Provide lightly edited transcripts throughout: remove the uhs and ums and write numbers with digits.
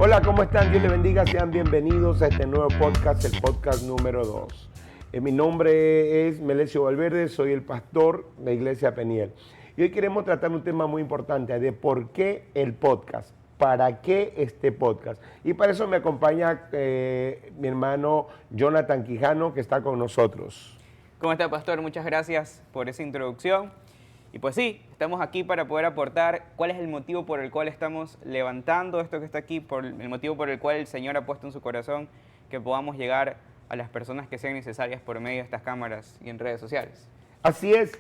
Hola, ¿cómo están? Dios les bendiga, sean bienvenidos a este nuevo podcast, el podcast número 2. Mi nombre es Melesio Valverde, soy el pastor de la Iglesia Peniel. Y hoy queremos tratar un tema muy importante de por qué el podcast, para qué este podcast. Y para eso me acompaña mi hermano Jonathan Quijano, que está con nosotros. ¿Cómo está, pastor? Muchas gracias por esa introducción. Y pues sí, estamos aquí para poder aportar cuál es el motivo por el cual estamos levantando esto que está aquí, el motivo por el cual el Señor ha puesto en su corazón que podamos llegar a las personas que sean necesarias por medio de estas cámaras y en redes sociales. Así es,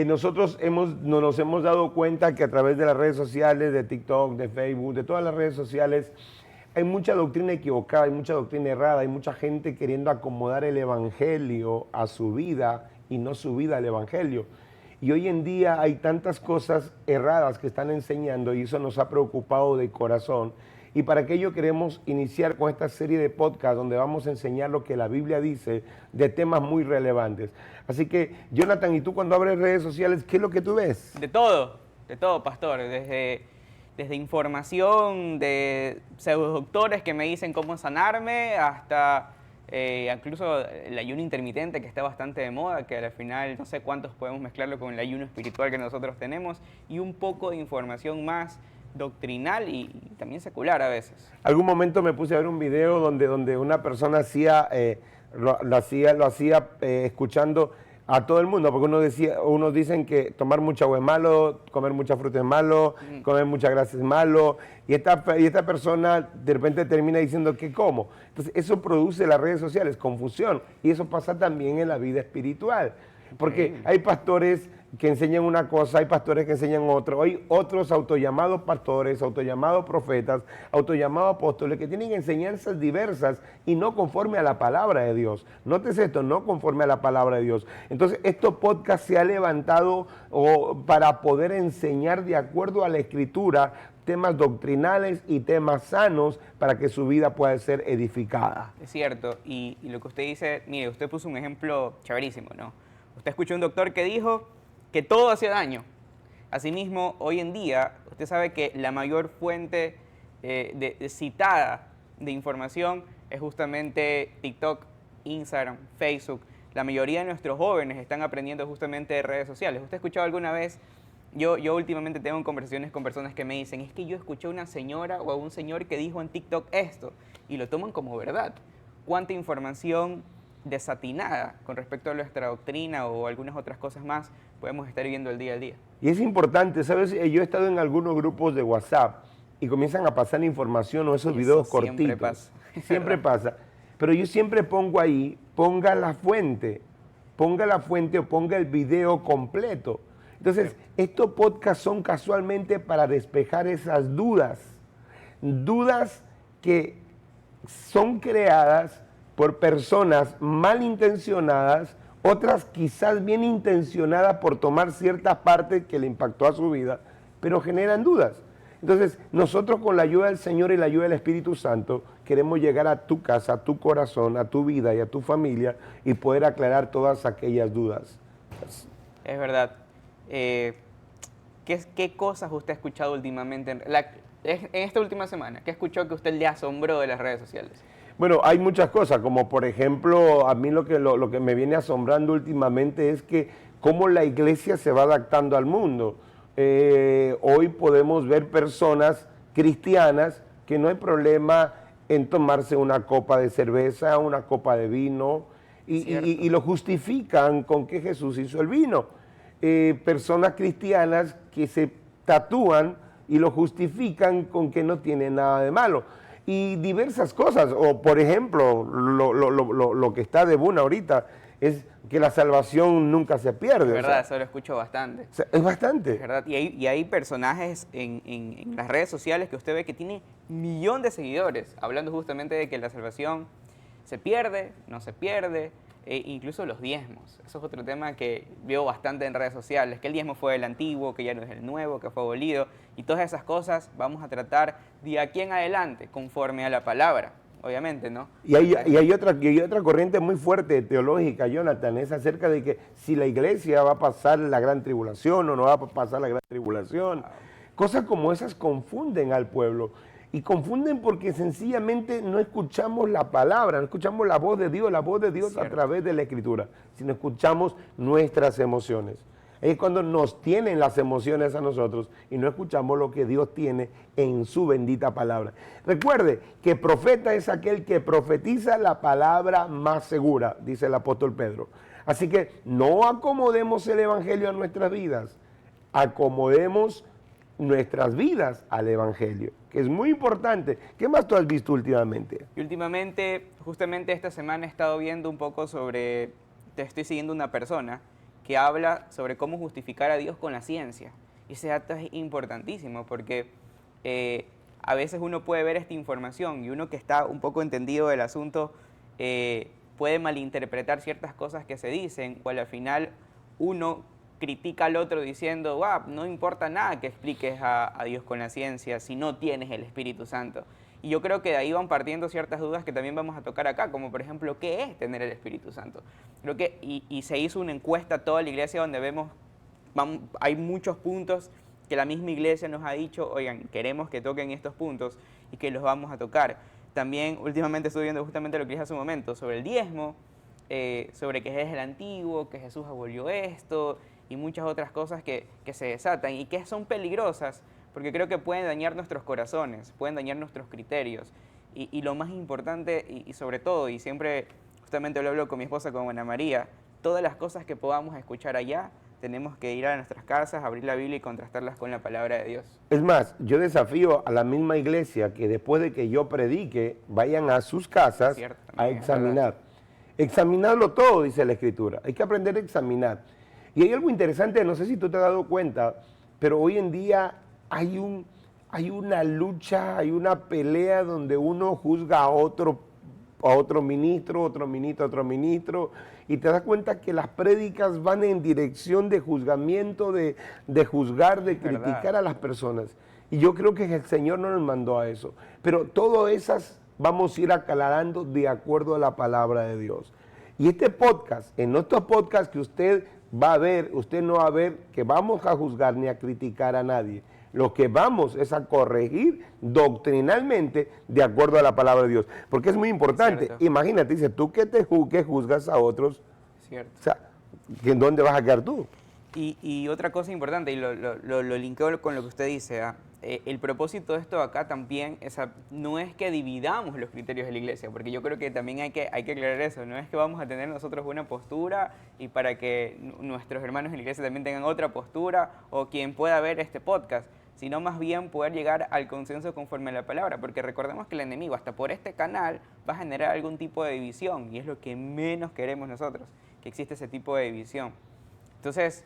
nosotros nos hemos dado cuenta que a través de las redes sociales, de TikTok, de Facebook, de todas las redes sociales, hay mucha doctrina equivocada, hay mucha doctrina errada, hay mucha gente queriendo acomodar el evangelio a su vida y no su vida al evangelio. Y hoy en día hay tantas cosas erradas que están enseñando y eso nos ha preocupado de corazón. Y para aquello queremos iniciar con esta serie de podcasts donde vamos a enseñar lo que la Biblia dice de temas muy relevantes. Así que, Jonathan, ¿y tú cuando abres redes sociales, qué es lo que tú ves? De todo, pastor. Desde información de pseudodoctores que me dicen cómo sanarme hasta incluso el ayuno intermitente que está bastante de moda, que al final no sé cuántos podemos mezclarlo con el ayuno espiritual que nosotros tenemos, y un poco de información más doctrinal y también secular a veces. Algún momento me puse a ver un video donde una persona lo hacía escuchando a todo el mundo, porque unos dicen que tomar mucha agua es malo, comer mucha fruta es malo, comer mucha grasa es malo, y esta persona de repente termina diciendo que ¿cómo? Entonces eso produce en las redes sociales confusión, y eso pasa también en la vida espiritual, porque hay pastores que enseñan una cosa, hay pastores que enseñan otro, hay otros autollamados pastores, autollamados profetas, autollamados apóstoles que tienen enseñanzas diversas y no conforme a la palabra de Dios. Nótese esto, no conforme a la palabra de Dios. Entonces, este podcast se ha levantado para poder enseñar de acuerdo a la Escritura temas doctrinales y temas sanos para que su vida pueda ser edificada. Es cierto, y lo que usted dice, mire, usted puso un ejemplo chéverísimo, ¿no? Usted escuchó a un doctor que dijo que todo hacía daño. Asimismo, hoy en día, usted sabe que la mayor fuente citada de información es justamente TikTok, Instagram, Facebook. La mayoría de nuestros jóvenes están aprendiendo justamente de redes sociales. ¿Usted ha escuchado alguna vez? Yo últimamente tengo conversaciones con personas que me dicen, es que yo escuché a una señora o a un señor que dijo en TikTok esto, y lo toman como verdad. ¿Cuánta información desatinada con respecto a nuestra doctrina o algunas otras cosas más podemos estar viendo el día a día? Y es importante, ¿sabes? Yo he estado en algunos grupos de WhatsApp y comienzan a pasar información o esos videos cortitos. Siempre pasa. Siempre pasa. Pero yo siempre pongo ahí, ponga la fuente o ponga el video completo. Entonces, estos podcasts son casualmente para despejar esas dudas que son creadas por personas malintencionadas, otras quizás bien intencionadas por tomar cierta parte que le impactó a su vida, pero generan dudas. Entonces, nosotros con la ayuda del Señor y la ayuda del Espíritu Santo, queremos llegar a tu casa, a tu corazón, a tu vida y a tu familia y poder aclarar todas aquellas dudas. Es verdad. ¿Qué cosas usted ha escuchado últimamente en esta última semana? ¿Qué escuchó que usted le asombró de las redes sociales? Bueno, hay muchas cosas, como por ejemplo, a mí lo que me viene asombrando últimamente es que cómo la iglesia se va adaptando al mundo. Hoy podemos ver personas cristianas que no hay problema en tomarse una copa de cerveza, una copa de vino, y lo justifican con que Jesús hizo el vino. Personas cristianas que se tatúan y lo justifican con que no tiene nada de malo. Y diversas cosas, o por ejemplo, lo que está de boom ahorita es que la salvación nunca se pierde. Es verdad, eso lo escucho bastante. O sea, es bastante. Es verdad, y hay personajes en las redes sociales que usted ve que tiene 1 millón de seguidores, hablando justamente de que la salvación se pierde, no se pierde, incluso los diezmos. Eso es otro tema que veo bastante en redes sociales, que el diezmo fue el antiguo, que ya no es el nuevo, que fue abolido, y todas esas cosas vamos a tratar de aquí en adelante, conforme a la palabra, obviamente, ¿no? Y hay otra corriente muy fuerte teológica, Jonathan, es acerca de que si la iglesia va a pasar la gran tribulación o no va a pasar la gran tribulación. Cosas como esas confunden al pueblo. Y confunden porque sencillamente no escuchamos la palabra, no escuchamos la voz de Dios a través de la Escritura, sino escuchamos nuestras emociones. Es cuando nos tienen las emociones a nosotros y no escuchamos lo que Dios tiene en su bendita palabra. Recuerde que profeta es aquel que profetiza la palabra más segura, dice el apóstol Pedro. Así que no acomodemos el evangelio a nuestras vidas, acomodemos nuestras vidas al evangelio, que es muy importante. ¿Qué más tú has visto últimamente? Y últimamente, justamente esta semana he estado viendo un poco sobre, te estoy siguiendo una persona que habla sobre cómo justificar a Dios con la ciencia. Y ese dato es importantísimo porque a veces uno puede ver esta información y uno que está un poco entendido del asunto puede malinterpretar ciertas cosas que se dicen, o al final uno critica al otro diciendo, wow, no importa nada que expliques a Dios con la ciencia si no tienes el Espíritu Santo. Y yo creo que de ahí van partiendo ciertas dudas que también vamos a tocar acá, como por ejemplo, ¿qué es tener el Espíritu Santo? Creo que, y se hizo una encuesta a toda la iglesia donde vemos, hay muchos puntos que la misma iglesia nos ha dicho, oigan, queremos que toquen estos puntos y que los vamos a tocar. También últimamente estoy viendo justamente lo que dije hace un momento sobre el diezmo, sobre que es el antiguo, que Jesús abolió esto y muchas otras cosas que se desatan y que son peligrosas porque creo que pueden dañar nuestros corazones, pueden dañar nuestros criterios. Y lo más importante, y sobre todo, y siempre justamente lo hablo con mi esposa, con Ana María, todas las cosas que podamos escuchar allá, tenemos que ir a nuestras casas, abrir la Biblia y contrastarlas con la palabra de Dios. Es más, yo desafío a la misma iglesia que después de que yo predique, vayan a sus casas a examinar. Examinarlo todo, dice la Escritura. Hay que aprender a examinar. Y hay algo interesante, no sé si tú te has dado cuenta, pero hoy en día hay una lucha, hay una pelea donde uno juzga a otro ministro, otro ministro, y te das cuenta que las prédicas van en dirección de juzgamiento, de juzgar, de criticar a las personas. Y yo creo que el Señor no nos mandó a eso. Pero todas esas vamos a ir aclarando de acuerdo a la palabra de Dios. Y este podcast, en nuestro podcast que usted va a ver, usted no va a ver que vamos a juzgar ni a criticar a nadie. Lo que vamos es a corregir doctrinalmente de acuerdo a la palabra de Dios. Porque es muy importante. Cierto. Imagínate, dice, tú que juzgas a otros, Cierto. o sea, ¿en dónde vas a quedar tú? Y otra cosa importante, y lo linkeo con lo que usted dice, el propósito de esto acá también no es que dividamos los criterios de la iglesia, porque yo creo que también hay que aclarar eso, no es que vamos a tener nosotros una postura y para que nuestros hermanos en la iglesia también tengan otra postura o quien pueda ver este podcast, sino más bien poder llegar al consenso conforme a la palabra, porque recordemos que el enemigo hasta por este canal va a generar algún tipo de división y es lo que menos queremos nosotros, que existe ese tipo de división. Entonces,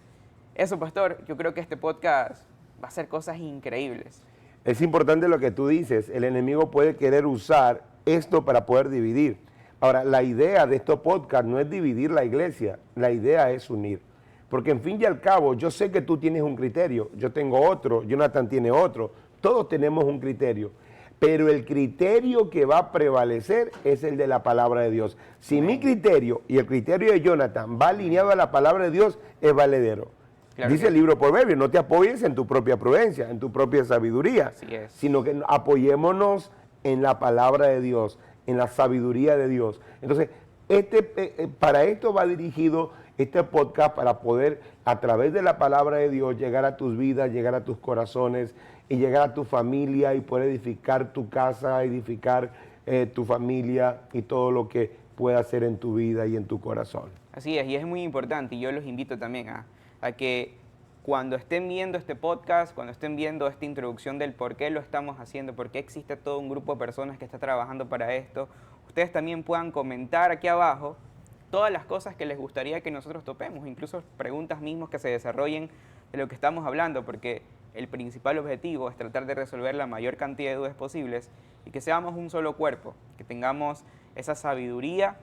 eso, pastor, yo creo que este podcast va a hacer cosas increíbles. Es importante lo que tú dices, el enemigo puede querer usar esto para poder dividir. Ahora, la idea de estos podcasts no es dividir la iglesia, la idea es unir. Porque en fin y al cabo, yo sé que tú tienes un criterio, yo tengo otro, Jonathan tiene otro, todos tenemos un criterio. Pero el criterio que va a prevalecer es el de la palabra de Dios. Si mi criterio y el criterio de Jonathan va alineado a la palabra de Dios, es valedero. Claro. Dice el libro Proverbios, no te apoyes en tu propia prudencia, en tu propia sabiduría, sino que apoyémonos en la palabra de Dios, en la sabiduría de Dios. Entonces, para esto va dirigido este podcast, para poder, a través de la palabra de Dios, llegar a tus vidas, llegar a tus corazones y llegar a tu familia y poder edificar tu casa, edificar tu familia y todo lo que pueda hacer en tu vida y en tu corazón. Así es, y es muy importante, y yo los invito también a que cuando estén viendo este podcast, cuando estén viendo esta introducción del por qué lo estamos haciendo, por qué existe todo un grupo de personas que está trabajando para esto, ustedes también puedan comentar aquí abajo todas las cosas que les gustaría que nosotros topemos, incluso preguntas mismas que se desarrollen de lo que estamos hablando, porque el principal objetivo es tratar de resolver la mayor cantidad de dudas posibles y que seamos un solo cuerpo, que tengamos esa sabiduría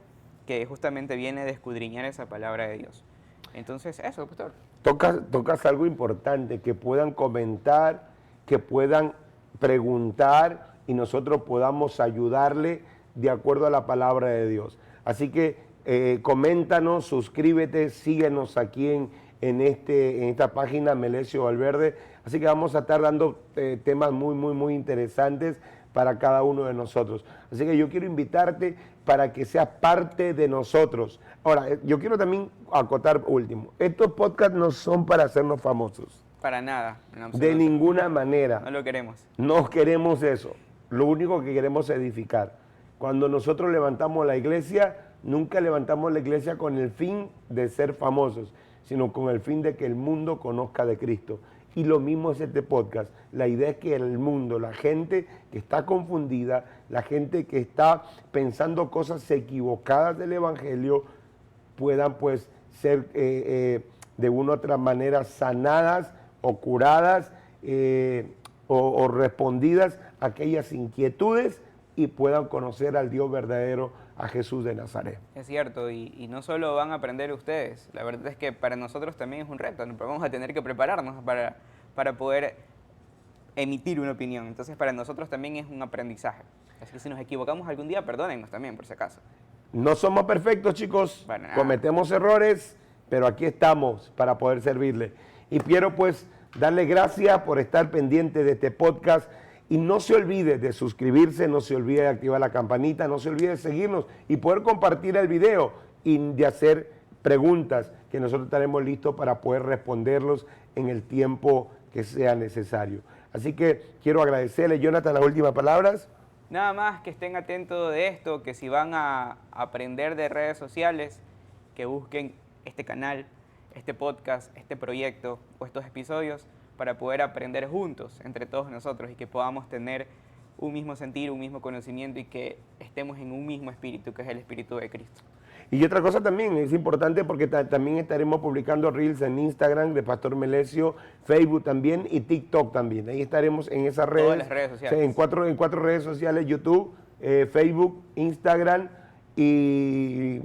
que justamente viene de escudriñar esa palabra de Dios. Entonces, eso, pastor. Tocas algo importante, que puedan comentar, que puedan preguntar y nosotros podamos ayudarle de acuerdo a la palabra de Dios. Así que coméntanos, suscríbete, síguenos aquí en esta página Melesio Valverde. Así que vamos a estar dando temas muy interesantes para cada uno de nosotros. Así que yo quiero invitarte para que seas parte de nosotros. Ahora, yo quiero también acotar último. Estos podcasts no son para hacernos famosos. Para nada. En absoluto. De ninguna manera. No lo queremos. No queremos eso. Lo único que queremos es edificar. Cuando nosotros levantamos la iglesia, nunca levantamos la iglesia con el fin de ser famosos, sino con el fin de que el mundo conozca de Cristo. Y lo mismo es este podcast. La idea es que el mundo, la gente que está confundida, la gente que está pensando cosas equivocadas del Evangelio, puedan pues ser de una u otra manera sanadas o curadas o respondidas a aquellas inquietudes y puedan conocer al Dios verdadero, a Jesús de Nazaret. Es cierto, y no solo van a aprender ustedes, la verdad es que para nosotros también es un reto, ¿no? Vamos a tener que prepararnos para poder emitir una opinión, entonces para nosotros también es un aprendizaje. Así que si nos equivocamos algún día, perdónennos también, por si acaso. No somos perfectos, chicos, Para nada. cometemos errores, pero aquí estamos para poder servirle. Y quiero pues darle gracias por estar pendiente de este podcast. Y no se olvide de suscribirse, no se olvide de activar la campanita, no se olvide de seguirnos y poder compartir el video y de hacer preguntas que nosotros estaremos listos para poder responderlos en el tiempo que sea necesario. Así que quiero agradecerle, Jonathan, las últimas palabras. Nada más que estén atentos de esto, que si van a aprender de redes sociales, que busquen este canal, este podcast, este proyecto o estos episodios, para poder aprender juntos, entre todos nosotros, y que podamos tener un mismo sentir, un mismo conocimiento y que estemos en un mismo espíritu, que es el espíritu de Cristo. Y otra cosa también es importante porque también estaremos publicando reels en Instagram de Pastor Melesio, Facebook también y TikTok también. Ahí estaremos en esas redes. Todas las redes sociales. Sí, en cuatro redes sociales, YouTube, Facebook, Instagram y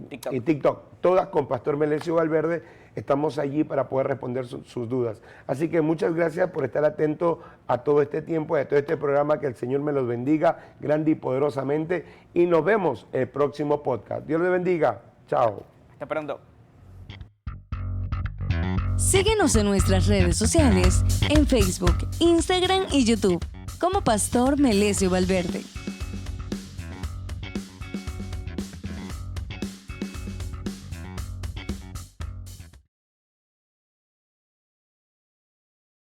TikTok. Todas con Pastor Melesio Valverde. Estamos allí para poder responder sus dudas. Así que muchas gracias por estar atento a todo este tiempo, a todo este programa. Que el Señor me los bendiga grande y poderosamente. Y nos vemos el próximo podcast. Dios les bendiga. Chao. Hasta pronto. Síguenos en nuestras redes sociales, en Facebook, Instagram y YouTube, como Pastor Melesio Valverde.